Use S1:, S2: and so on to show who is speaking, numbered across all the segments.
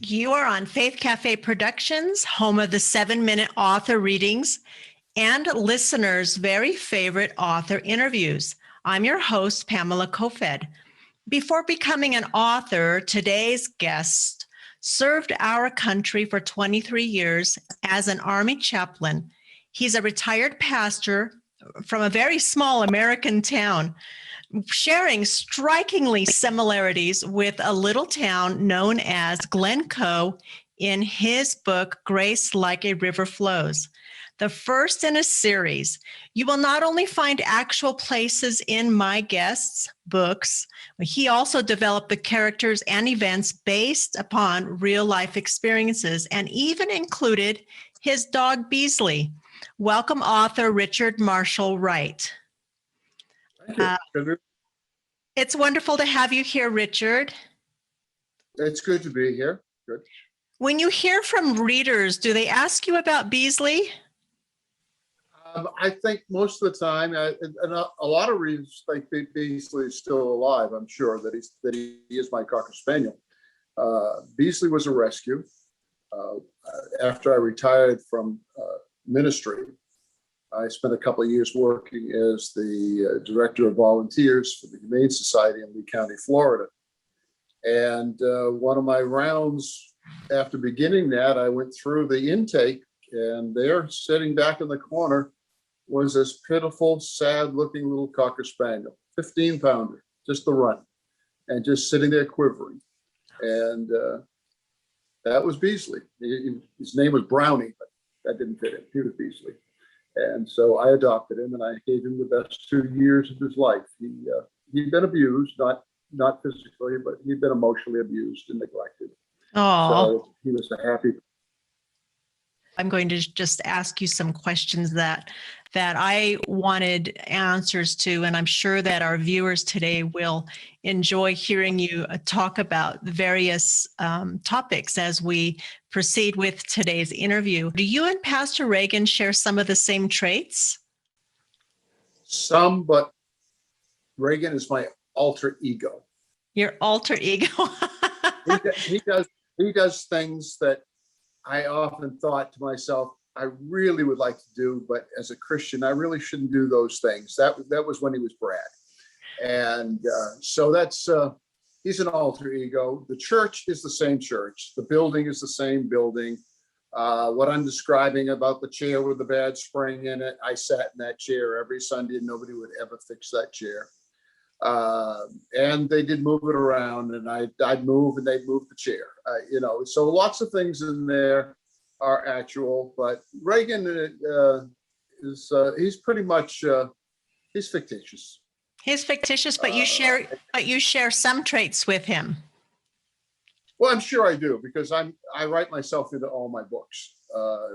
S1: You are on Faith Cafe Productions, home of the 7-minute author readings and listeners' very favorite author interviews. I'm your host, Pamela Koefoed. Before becoming an author, today's guest served our country for 23 years as an Army chaplain. He's a retired pastor from a very small American town, sharing strikingly similarities with a little town known as Glencoe in his book, Grace Like a River Flows, the first in a series. You will not only find actual places in my guest's books, he also developed the characters and events based upon real-life experiences and even included his dog, Beasley. Welcome, author Richard Marshall Wright.
S2: Thank you.
S1: It's wonderful to have you here, Richard.
S2: It's good to be here. Good.
S1: When you hear from readers, do they ask you about Beasley?
S2: I think most of the time, and a lot of readers think Beasley is still alive. I'm sure that he is my Cocker Spaniel. Beasley was a rescue. After I retired from ministry, I spent a couple of years working as the director of volunteers for the Humane Society in Lee County, Florida. And one of my rounds after beginning that, I went through the intake, and there, sitting back in the corner, was this pitiful, sad-looking little Cocker Spaniel, 15-pounder, just the run, and just sitting there quivering. And that was Beasley. His name was Brownie, but that didn't fit him. He was Beasley. And so I adopted him, and I gave him the best 2 years of his life. He'd been abused, not physically, but he'd been emotionally abused and neglected.
S1: Oh,
S2: so he was a happy.
S1: I'm going to just ask you some questions that I wanted answers to, and I'm sure that our viewers today will enjoy hearing you talk about various topics as we proceed with today's interview. Do you and Pastor Reagan share some of the same traits?
S2: Some, but Reagan is my alter ego.
S1: Your alter ego.
S2: He does things that I often thought to myself, I really would like to do, but as a Christian, I really shouldn't do those things. That was when he was Brad. And so that's, he's an alter ego. The church is the same church. The building is the same building. What I'm describing about the chair with the bad spring in it, I sat in that chair every Sunday and nobody would ever fix that chair. And they did move it around, and I'd move and they'd move the chair, so lots of things in there are actual, but Reagan he's pretty much, he's fictitious.
S1: He's fictitious, but you share some traits with him.
S2: Well, I'm sure I do, because I write myself into all my books,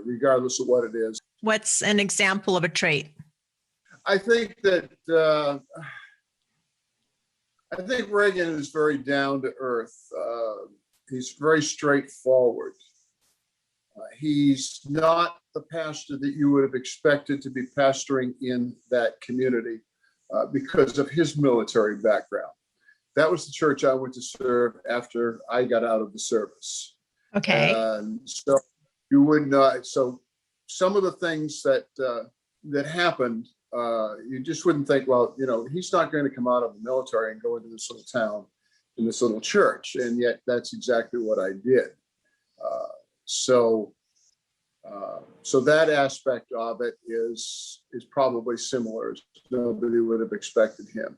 S2: regardless of what it is.
S1: What's an example of a trait?
S2: I think that, I think Reagan is very down to earth. He's very straightforward. He's not the pastor that you would have expected to be pastoring in that community because of his military background. That was the church I went to serve after I got out of the service.
S1: Okay.
S2: So you would not. So some of the things that happened, you just wouldn't think, well, he's not going to come out of the military and go into this little town in this little church. And yet that's exactly what I did. So that aspect of it is probably similar. Nobody would have expected him.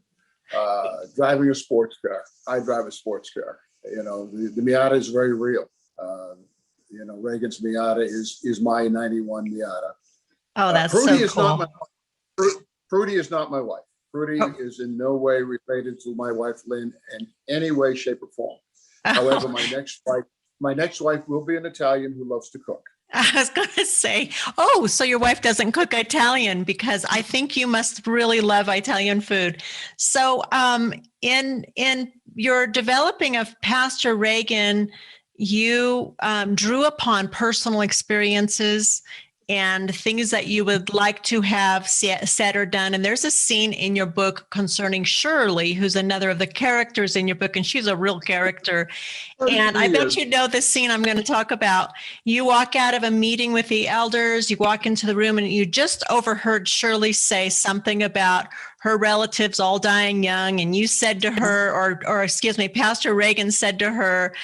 S2: Driving a sports car. I drive a sports car. The Miata is very real. Reagan's Miata is my 91 Miata.
S1: Oh, that's
S2: Prudy
S1: so cool.
S2: Prudy is not my wife. Prudy is in no way related to my wife, Lynn, in any way, shape, or form. However, my next wife will be an Italian who loves to cook.
S1: I was going to say, so your wife doesn't cook Italian, because I think you must really love Italian food. So in your developing of Pastor Reagan, you drew upon personal experiences and things that you would like to have said or done. And there's a scene in your book concerning Shirley, who's another of the characters in your book, and she's a real character. And I bet you know this scene I'm going to talk about. You walk out of a meeting with the elders, you walk into the room, and you just overheard Shirley say something about her relatives all dying young. And you said to her, or excuse me, Pastor Reagan said to her,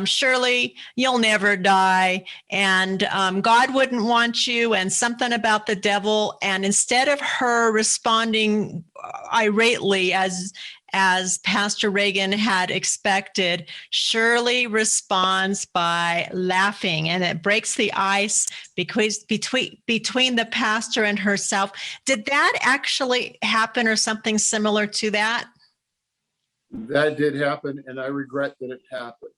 S1: Shirley, you'll never die. And God wouldn't want you, and something about the devil. And instead of her responding irately as Pastor Reagan had expected, Shirley responds by laughing, and it breaks the ice between the pastor and herself. Did that actually happen, or something similar to that?
S2: That did happen, and I regret that it happened.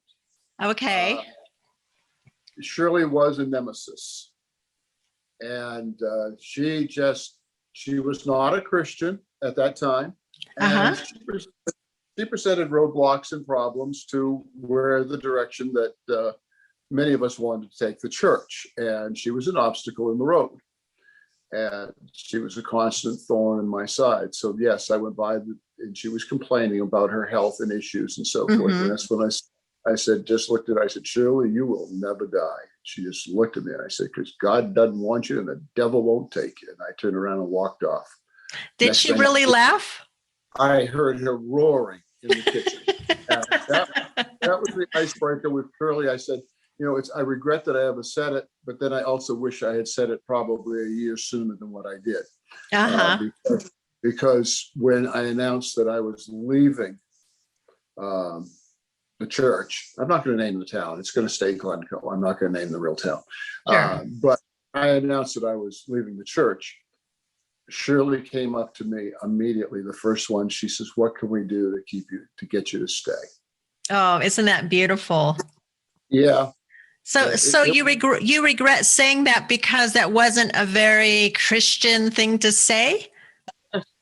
S1: Okay.
S2: Shirley was a nemesis, and she was not a Christian at that time. And she presented roadblocks and problems to where the direction that many of us wanted to take the church. And she was an obstacle in the road. And she was a constant thorn in my side. So yes, I went by and she was complaining about her health and issues and so forth. And that's when I said, I said, Shirley, you will never die. She just looked at me and I said, because God doesn't want you and the devil won't take you. And I turned around and walked off.
S1: Did she really laugh?
S2: I heard her roaring in the kitchen. that was the icebreaker with Shirley. I said, I regret that I ever said it, but then I also wish I had said it probably a year sooner than what I did. Because when I announced that I was leaving the church, I'm not going to name the town. It's going to stay Glencoe. I'm not going to name the real town.
S1: Sure.
S2: But I announced that I was leaving the church. Shirley came up to me immediately. The first one, she says, "What can we do to get you to stay?"
S1: Oh, isn't that beautiful?
S2: Yeah.
S1: So you regret saying that because that wasn't a very Christian thing to say?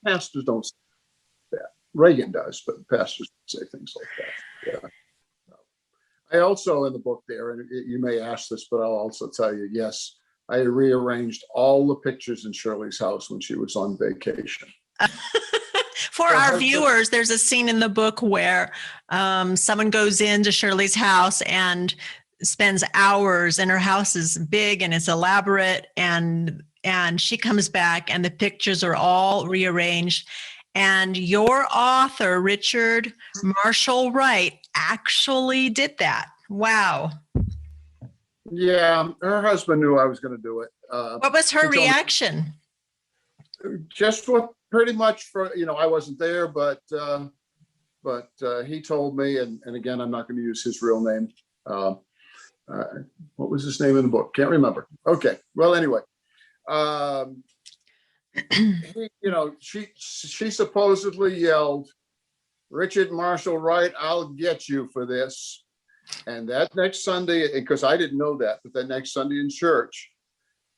S2: Pastors don't say that. Reagan does, but pastors don't say things like that. Yeah. I also, in the book there, and you may ask this, but I'll also tell you, yes, I rearranged all the pictures in Shirley's house when she was on vacation.
S1: For our viewers, there's a scene in the book where someone goes into Shirley's house and spends hours, and her house is big and it's elaborate, and she comes back and the pictures are all rearranged. And your author, Richard Marshall Wright, actually did that. Wow.
S2: Yeah, her husband knew I was going to do it.
S1: What was her reaction?
S2: Just pretty much for, I wasn't there, but he told me, and again, I'm not going to use his real name. What was his name in the book? Can't remember. Okay. Well, anyway, she supposedly yelled, "Richard Marshall Wright, I'll get you for this." And that next Sunday, because I didn't know that, but that next Sunday in church,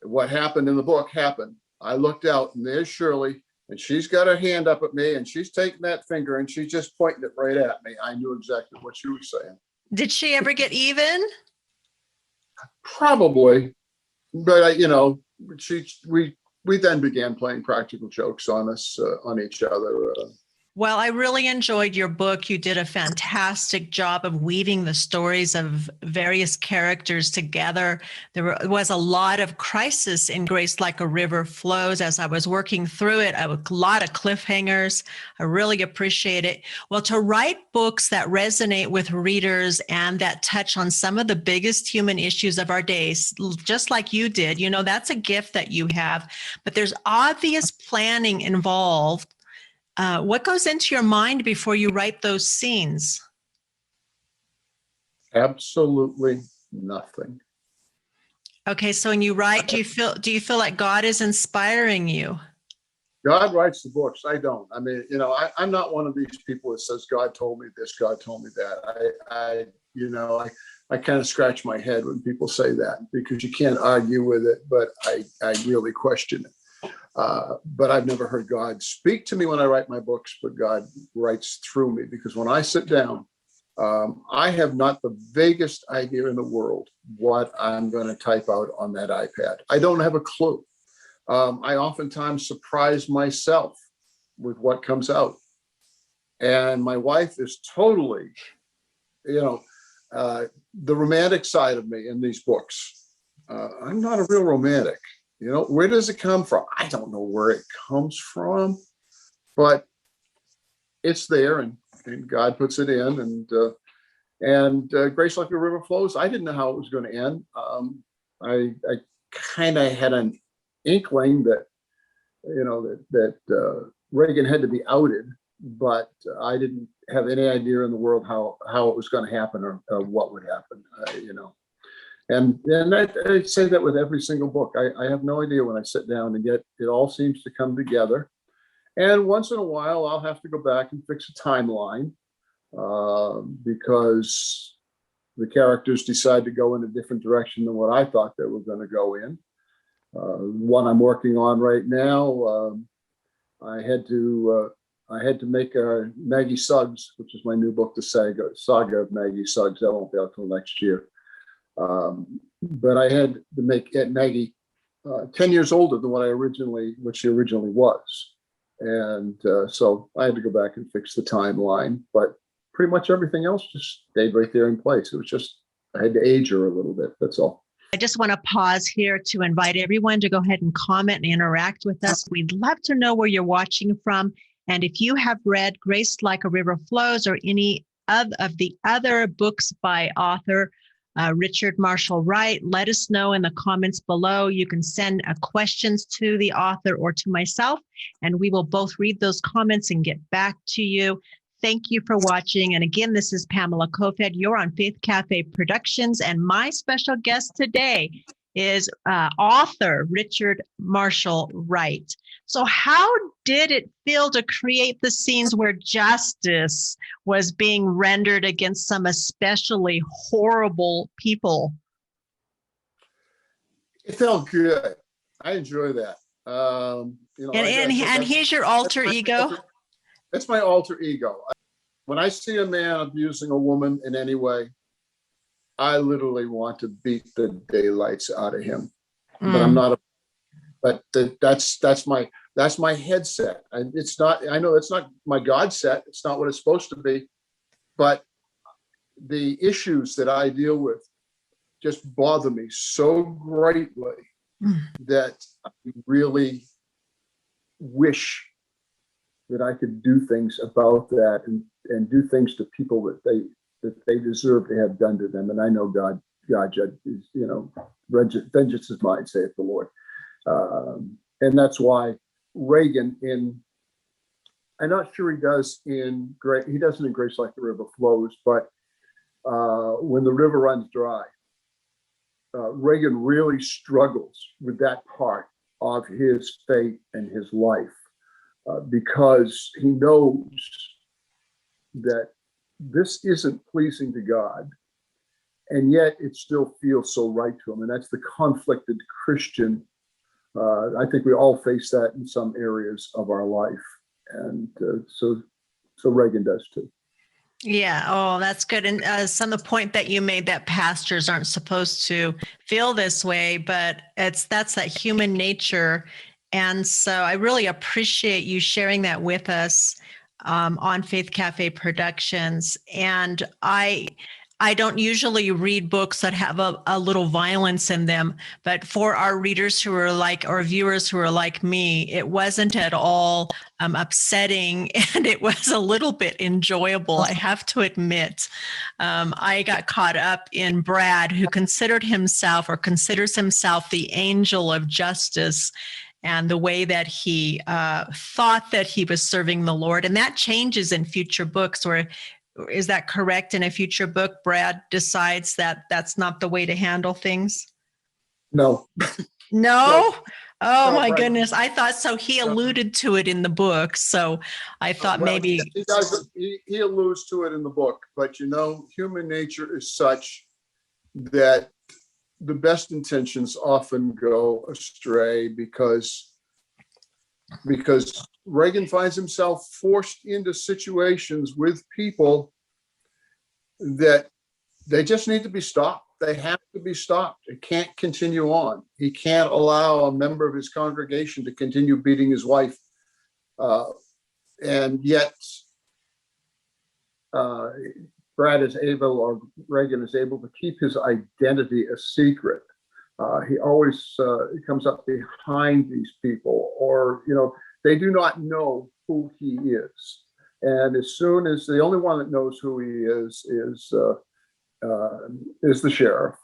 S2: what happened in the book happened. I looked out and there's Shirley, and she's got her hand up at me and she's taking that finger and she's just pointing it right at me. I knew exactly what she was saying.
S1: Did she ever get even?
S2: Probably, but we then began playing practical jokes on us, on each other.
S1: Well, I really enjoyed your book. You did a fantastic job of weaving the stories of various characters together. There was a lot of crisis in Grace Like a River Flows as I was working through it. A lot of cliffhangers. I really appreciate it. Well, to write books that resonate with readers and that touch on some of the biggest human issues of our days, just like you did, that's a gift that you have. But there's obvious planning involved. What goes into your mind before you write those scenes?
S2: Absolutely nothing.
S1: Okay, so when you write, do you feel like God is inspiring you?
S2: God writes the books. I don't. I mean, I'm not one of these people that says God told me this, God told me that. I kind of scratch my head when people say that, because you can't argue with it, but I really question it. But I've never heard God speak to me when I write my books, but God writes through me, because when I sit down I have not the vaguest idea in the world what I'm going to type out on that iPad. I don't have a clue. I oftentimes surprise myself with what comes out. And my wife is totally, the romantic side of me in these books. I'm not a real romantic. Where does it come from? I don't know where it comes from, but it's there, and God puts it in, and Grace Like the River Flows. I didn't know how it was going to end. I kind of had an inkling that Reagan had to be outed, but I didn't have any idea in the world how it was going to happen or what would happen. And I say that with every single book. I have no idea when I sit down, and yet it all seems to come together. And once in a while, I'll have to go back and fix a timeline because the characters decide to go in a different direction than what I thought they were going to go in. One I'm working on right now, I had to make Maggie Suggs, which is my new book, the saga of Maggie Suggs. That won't be out till next year. But I had to make Maggie 10 years older than what she originally was. And so I had to go back and fix the timeline, but pretty much everything else just stayed right there in place. It was just, I had to age her a little bit. That's all.
S1: I just want to pause here to invite everyone to go ahead and comment and interact with us. We'd love to know where you're watching from. And if you have read Grace Like a River Flows or any of the other books by author Richard Marshall Wright, let us know in the comments below. You can send questions to the author or to myself, and we will both read those comments and get back to you. Thank you for watching. And again, this is Pamela Koefoed. You're on Faith Cafe Productions, and my special guest today is author Richard Marshall Wright. So how did it feel to create the scenes where justice was being rendered against some especially horrible people?
S2: It felt good. I enjoy that.
S1: And he's your alter ego?
S2: That's my alter ego. When I see a man abusing a woman in any way, I literally want to beat the daylights out of him. But I'm not. That's my headset. It's not. I know it's not my God set. It's not what it's supposed to be. But the issues that I deal with just bother me so greatly that I really wish that I could do things about that and do things to people that they deserve to have done to them. And I know God judges, vengeance is mine, saith the Lord. And that's why Reagan I'm not sure he doesn't in Grace Like the River Flows, but when the river runs dry, Reagan really struggles with that part of his fate and his life because he knows that this isn't pleasing to God, and yet it still feels so right to him. And that's the conflicted Christian. I think we all face that in some areas of our life. And so Reagan does too.
S1: Yeah. Oh, that's good. And some of the point that you made that pastors aren't supposed to feel this way, but that's that human nature. And so I really appreciate you sharing that with us on Faith Cafe Productions. And I don't usually read books that have a little violence in them, but for our readers who are or viewers who are like me, it wasn't at all upsetting, and it was a little bit enjoyable, I have to admit. I got caught up in Brad, who considers himself the angel of justice, and the way that he thought that he was serving the Lord. And that changes in future books, or is that correct? In a future book, Brad decides that that's not the way to handle things?
S2: No.
S1: No? Oh,
S2: No,
S1: my
S2: Brad.
S1: Goodness. I thought so. He alluded to it in the book. So I thought maybe.
S2: He does. He alludes to it in the book. But, human nature is such that the best intentions often go astray because Reagan finds himself forced into situations with people that they just need to be stopped. They have to be stopped. It can't continue on. He can't allow a member of his congregation to continue beating his wife. And yet, Brad is able, or Reagan is able to keep his identity a secret. He always comes up behind these people, or, they do not know who he is. And as soon as the only one that knows who he is the sheriff.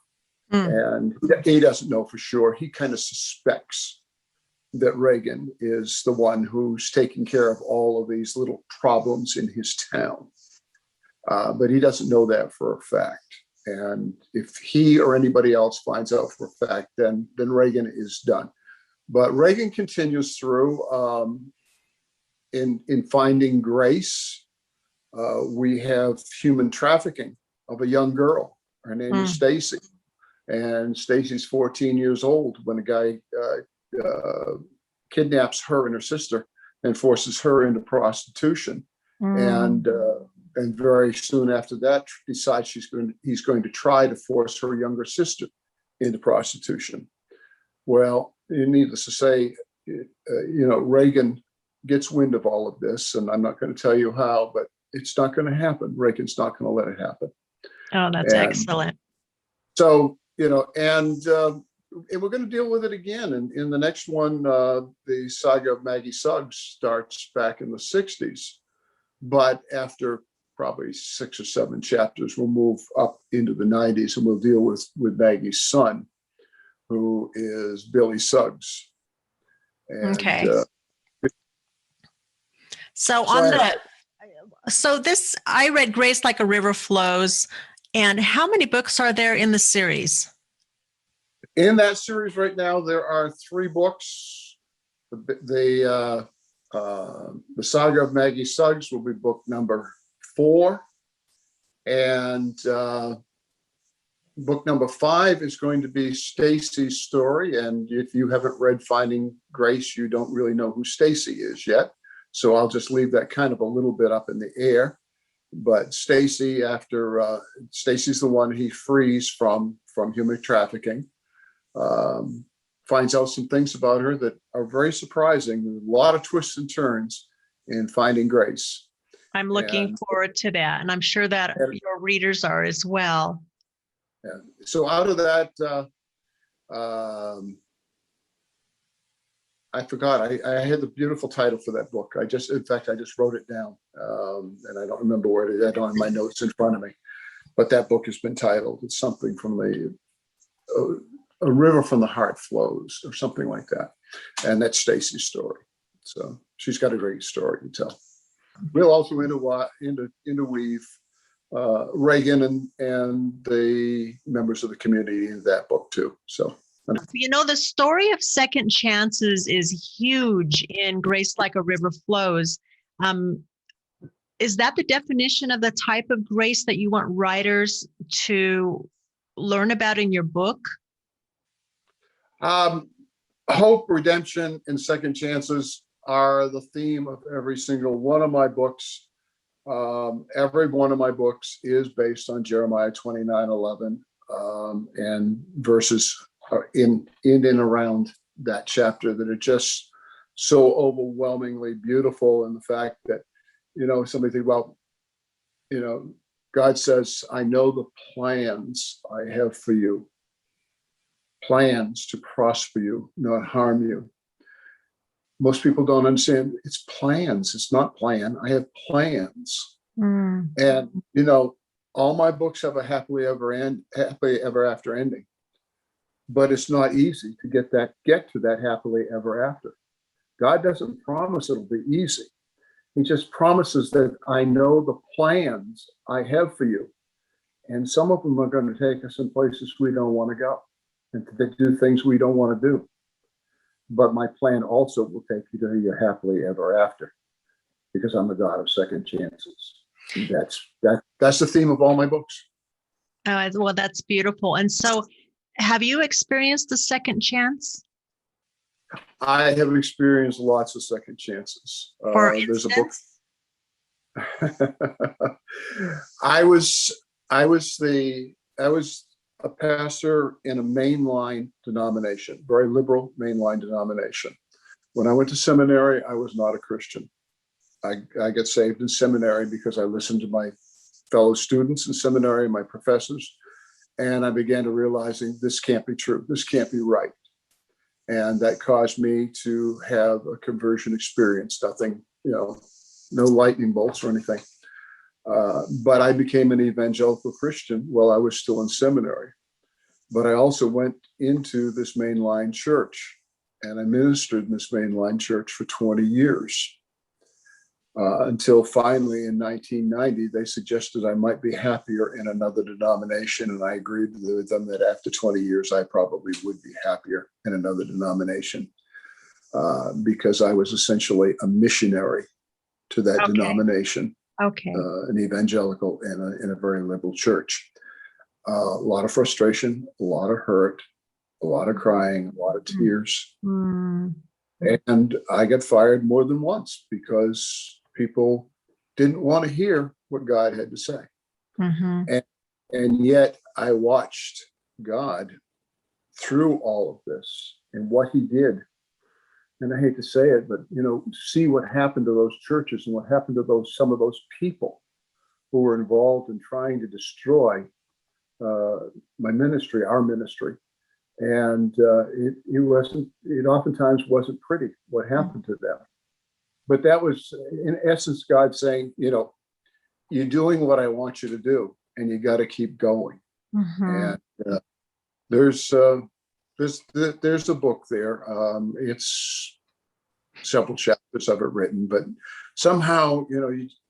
S2: And he doesn't know for sure. He kind of suspects that Reagan is the one who's taking care of all of these little problems in his town. But he doesn't know that for a fact. And if he or anybody else finds out for a fact, then Reagan is done. But Reagan continues through in finding grace. We have human trafficking of a young girl. Her name is Stacy. And Stacy's 14 years old when a guy kidnaps her and her sister and forces her into prostitution. And very soon after that, decides he's going to try to force her younger sister into prostitution. Well, needless to say, Reagan gets wind of all of this, and I'm not going to tell you how, but it's not going to happen. Reagan's not going to let it happen.
S1: Oh, that's excellent.
S2: So, and we're going to deal with it again. And in the next one, the saga of Maggie Suggs starts back in the 60s. But after probably 6 or 7 chapters, we'll move up into the 90s, and we'll deal with Maggie's son, who is Billy Suggs. And,
S1: okay. I read Grace Like a River Flows. And how many books are there in the series?
S2: In that series right now, there are 3 books. The saga of Maggie Suggs will be book number 4. And book number 5 is going to be Stacy's story. And if you haven't read Finding Grace, you don't really know who Stacy is yet. So I'll just leave that kind of a little bit up in the air. But Stacy, Stacy's the one he frees from human trafficking, finds out some things about her that are very surprising. There's a lot of twists and turns in Finding Grace.
S1: I'm looking forward to that, and I'm sure that your readers are as well.
S2: Yeah. So out of that, I forgot. I had the beautiful title for that book. I just wrote it down, and I don't remember where it is. I don't have my notes in front of me, but that book has been titled. It's something from A River from the Heart Flows, or something like that, and that's Stacy's story. So she's got a great story to tell. We'll also interweave Reagan and the members of the community in that book too. So.
S1: The story of second chances is huge in Grace Like a River Flows. Is that the definition of the type of grace that you want writers to learn about in your book?
S2: Hope, redemption, and second chances are the theme of every single one of my books. Every one of my books is based on Jeremiah 29:11 and verses in and around that chapter that are just so overwhelmingly beautiful. And the fact that, somebody think, well, God says, I know the plans I have for you, plans to prosper you, not harm you. Most people don't understand it's plans. It's not plan. I have plans. And, all my books have a happily ever after ending. But it's not easy to get to that happily ever after. God doesn't promise it'll be easy. He just promises that I know the plans I have for you. And some of them are going to take us in places we don't want to go and to do things we don't want to do. But my plan also will take you to your happily ever after, because I'm the God of second chances. And that's the theme of all my books.
S1: Oh, well, that's beautiful. And so, have you experienced a second chance?
S2: I have experienced lots of second chances.
S1: For instance?
S2: There's a book. I was I was a pastor in a mainline denomination, very liberal mainline denomination. When I went to seminary, I was not a Christian. I got saved in seminary because I listened to my fellow students in seminary, my professors, and I began to realizing this can't be true. This can't be right. And that caused me to have a conversion experience. Nothing, no lightning bolts or anything. But I became an evangelical Christian while I was still in seminary. But I also went into this mainline church, and I ministered in this mainline church for 20 years. Until finally in 1990, they suggested I might be happier in another denomination. And I agreed with them that after 20 years, I probably would be happier in another denomination because I was essentially a missionary to that denomination.
S1: Okay.
S2: An evangelical in a very liberal church. A lot of frustration, a lot of hurt, a lot of crying, a lot of tears.
S1: Mm.
S2: And I got fired more than once because people didn't want to hear what God had to say.
S1: Mm-hmm.
S2: And yet I watched God through all of this and what he did. And I hate to say it, but see what happened to those churches and what happened to some of those people who were involved in trying to destroy my ministry, our ministry. And it oftentimes wasn't pretty what happened to them. But that was, in essence, God saying, you're doing what I want you to do, and you got to keep going. Mm-hmm. And there's a book there. It's several chapters of it written, but somehow,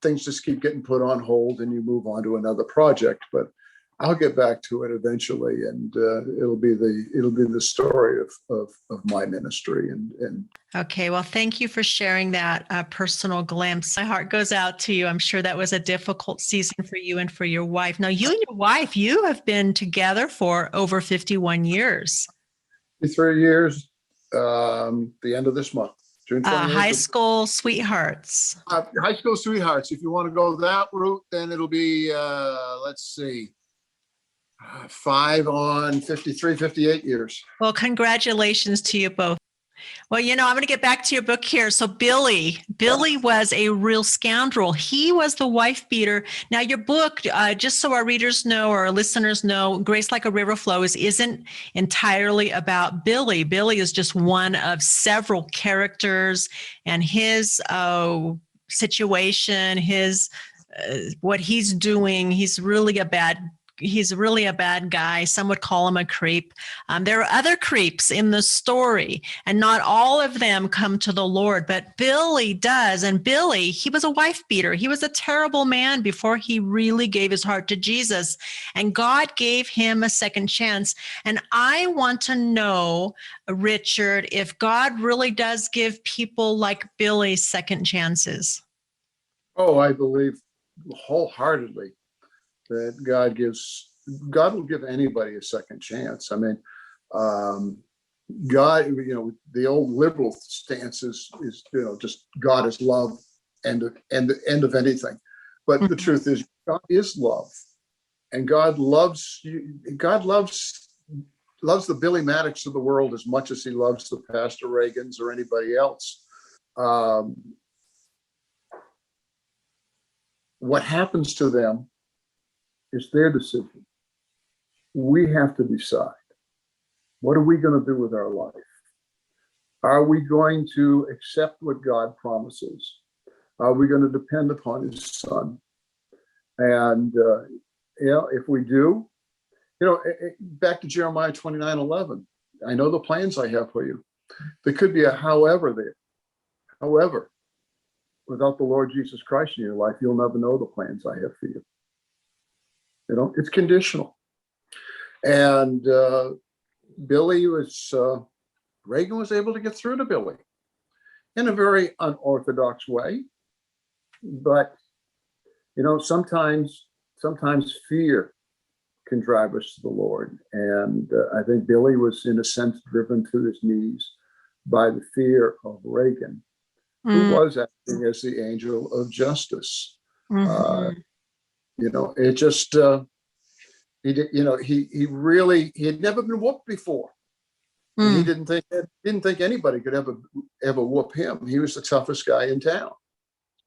S2: things just keep getting put on hold, and you move on to another project. But I'll get back to it eventually, and it'll be the story of my ministry. And
S1: okay, well, thank you for sharing that personal glimpse. My heart goes out to you. I'm sure that was a difficult season for you and for your wife. Now, you and your wife, you have been together for over 51 years.
S2: 53 years. The end of this month, June 28th.
S1: High school sweethearts.
S2: High school sweethearts. If you want to go that route, then it'll be let's see. 5 on 53, 58 years.
S1: Well, congratulations to you both. Well, I'm going to get back to your book here. So Billy was a real scoundrel. He was the wife beater. Now your book, just so our readers know, or our listeners know, Grace Like a River Flows isn't entirely about Billy. Billy is just one of several characters, and his situation, his what he's doing. He's really a bad guy. Some would call him a creep. There are other creeps in the story, and not all of them come to the Lord, but Billy does. And Billy, he was a wife beater. He was a terrible man before he really gave his heart to Jesus, and God gave him a second chance. And I want to know, Richard, if God really does give people like Billy second chances.
S2: Oh, I believe wholeheartedly that God will give anybody a second chance. I mean, God, the old liberal stance is just God is love, and the end of anything. But the truth is, God is love, and God loves you. God loves the Billy Maddocks of the world as much as he loves the Pastor Reagans or anybody else. What happens to them is their decision. We have to decide, what are we going to do with our life? Are we going to accept what God promises? Are we going to depend upon his son? And, if we do, back to Jeremiah 29:11, I know the plans I have for you. There could be a however there. However, without the Lord Jesus Christ in your life, you'll never know the plans I have for you. It's conditional. And Reagan was able to get through to Billy in a very unorthodox way. But, sometimes fear can drive us to the Lord. And I think Billy was, in a sense, driven to his knees by the fear of Reagan, who was acting as the angel of justice. Mm-hmm. It just, He did, he had never been whooped before. And he didn't think anybody could ever whoop him. He was the toughest guy in town.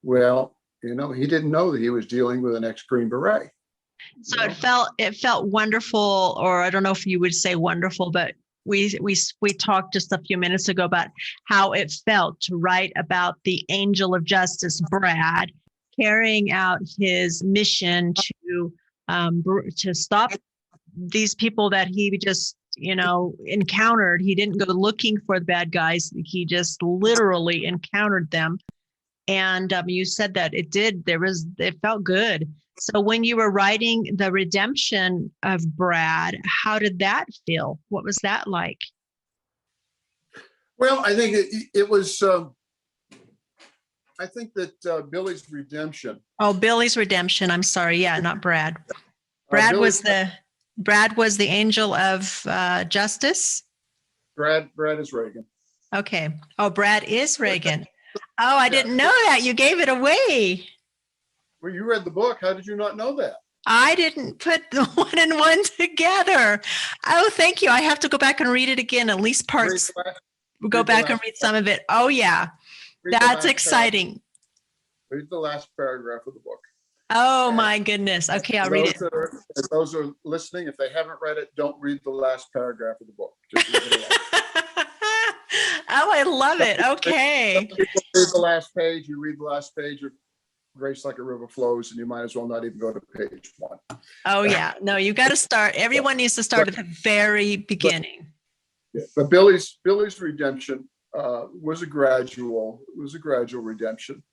S2: Well, he didn't know that he was dealing with an ex-Green Beret.
S1: So it felt wonderful, or I don't know if you would say wonderful, but we talked just a few minutes ago about how it felt to write about the angel of justice, Brad, carrying out his mission to stop these people that he just encountered. He didn't go looking for the bad guys. He just literally encountered them. And you said that it felt good. So when you were writing the redemption of Brad, how did that feel? What was that like?
S2: Well, I think it was, I think that Billy's redemption.
S1: Oh, Billy's redemption. I'm sorry. Yeah, not Brad. Brad was the angel of justice.
S2: Brad is Reagan.
S1: Okay. Oh, Brad is Reagan. Oh, I didn't know that. You gave it away.
S2: Well, you read the book. How did you not know that?
S1: I didn't put the one and one together. Oh, thank you. I have to go back and read it again, at least parts. Go back and read some of it. Oh, yeah. That's exciting.
S2: Read the last paragraph of the book.
S1: Oh, my goodness. Okay, I'll read it.
S2: Those who are listening, if they haven't read it, don't read the last paragraph of the book. Just read it.
S1: Oh, I love it. Okay.
S2: Read the last page. You read the last page of Grace Like a River Flows, and you might as well not even go to page 1.
S1: Oh, yeah. No, you got to start. Everyone needs to start at the very beginning.
S2: But Billy's redemption was a gradual redemption.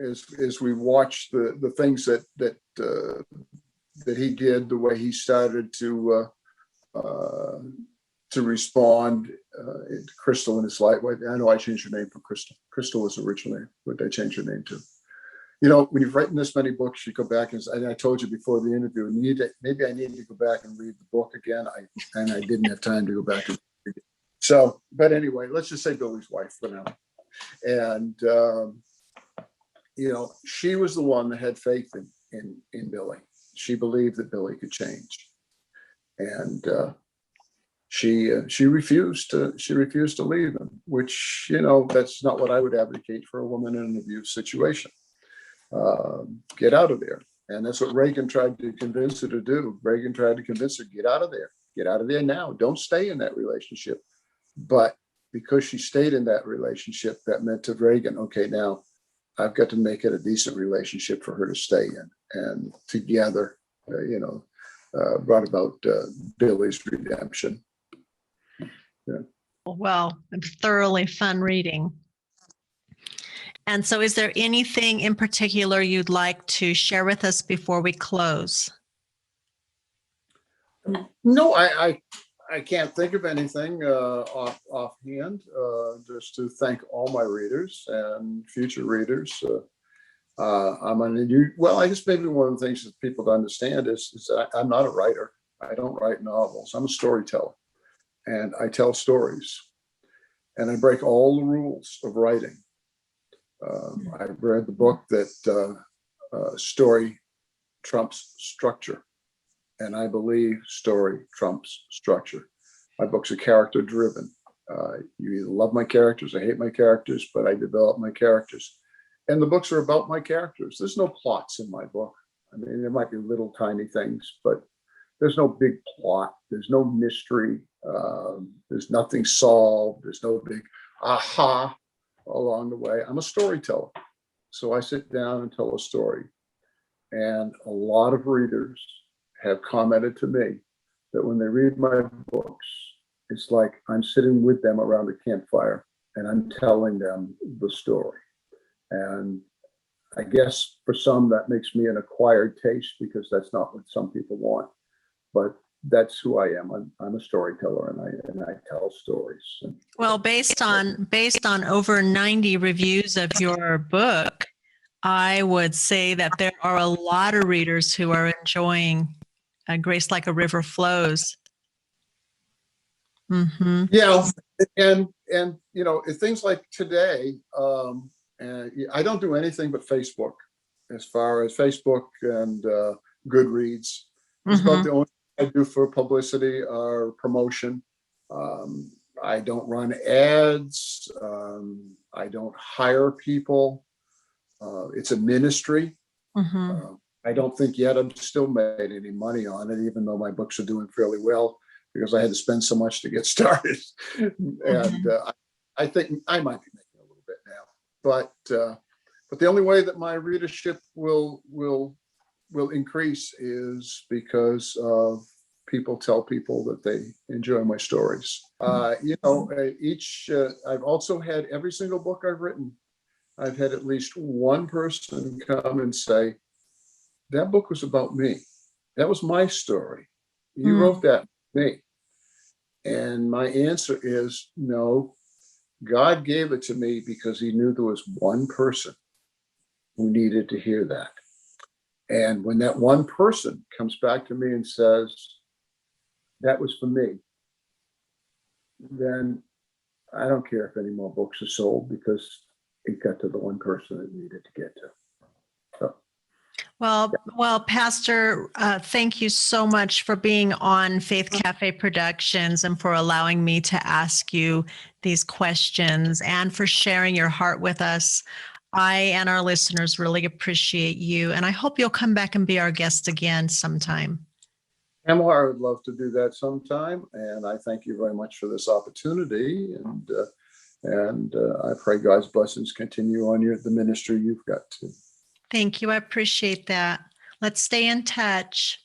S2: As we watched the things that he did, the way he started to respond to Crystal in his life. I know I changed her name from Crystal. Crystal was originally what I changed her name to. When you've written this many books, you go back and I told you before the interview, maybe I needed to go back and read the book again. I didn't have time to go back and read it. So, but anyway, let's just say Billy's wife for now. And she was the one that had faith in Billy. She believed that Billy could change, and she refused to leave him. Which that's not what I would advocate for a woman in an abuse situation. Get out of there, and that's what Reagan tried to convince her to do. Reagan tried to convince her, get out of there now. Don't stay in that relationship. But because she stayed in that relationship, that meant to Reagan, okay, now I've got to make it a decent relationship for her to stay in. And together, brought about Billy's redemption. Yeah.
S1: Well, thoroughly fun reading. And so is there anything in particular you'd like to share with us before we close?
S2: No, I can't think of anything offhand. Just to thank all my readers and future readers. I guess maybe one of the things that people to understand is that I'm not a writer. I don't write novels. I'm a storyteller, and I tell stories, and I break all the rules of writing. I read the book that story trumps structure. And I believe story trumps structure. My books are character driven. You either love my characters or hate my characters, but I develop my characters. And the books are about my characters. There's no plots in my book. I mean, there might be little tiny things, but there's no big plot. There's no mystery. There's nothing solved. There's no big aha along the way. I'm a storyteller. So I sit down and tell a story. And a lot of readers have commented to me that when they read my books, it's like I'm sitting with them around a campfire and I'm telling them the story. And I guess for some that makes me an acquired taste, because that's not what some people want. But that's who I am. I'm a storyteller, and I tell stories.
S1: Well, based on over 90 reviews of your book, I would say that there are a lot of readers who are enjoying Grace Like a River Flows. Mm-hmm.
S2: Yeah, and things like today, and I don't do anything but Facebook, as far as Facebook and Goodreads. It's about the only thing I do for publicity or promotion. I don't run ads. I don't hire people. It's a ministry. I don't think yet I've still made any money on it, even though my books are doing fairly well, because I had to spend so much to get started. And I think I might be making a little bit now, but the only way that my readership will increase is because of people tell people that they enjoy my stories. I've also had every single book I've written, I've had at least one person come and say, that book was about me. That was my story. You wrote that for me. And my answer is no, God gave it to me because he knew there was one person who needed to hear that. And when that one person comes back to me and says, that was for me, then I don't care if any more books are sold, because it got to the one person it needed to get to. So.
S1: Well, Pastor, thank you so much for being on Faith Cafe Productions and for allowing me to ask you these questions and for sharing your heart with us. I and our listeners really appreciate you, and I hope you'll come back and be our guest again sometime.
S2: Pamela, I would love to do that sometime, and I thank you very much for this opportunity, and I pray God's blessings continue on the ministry you've got to.
S1: Thank you. I appreciate that. Let's stay in touch.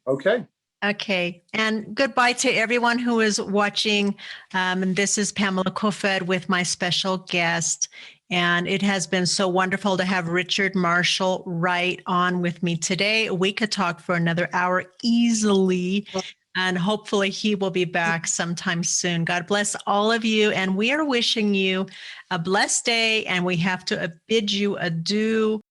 S2: Okay.
S1: Okay. And goodbye to everyone who is watching. And this is Pamela Koefoed with my special guest. And it has been so wonderful to have Richard Marshall Wright on with me today. We could talk for another hour easily, and hopefully he will be back sometime soon. God bless all of you. And we are wishing you a blessed day, and we have to bid you adieu.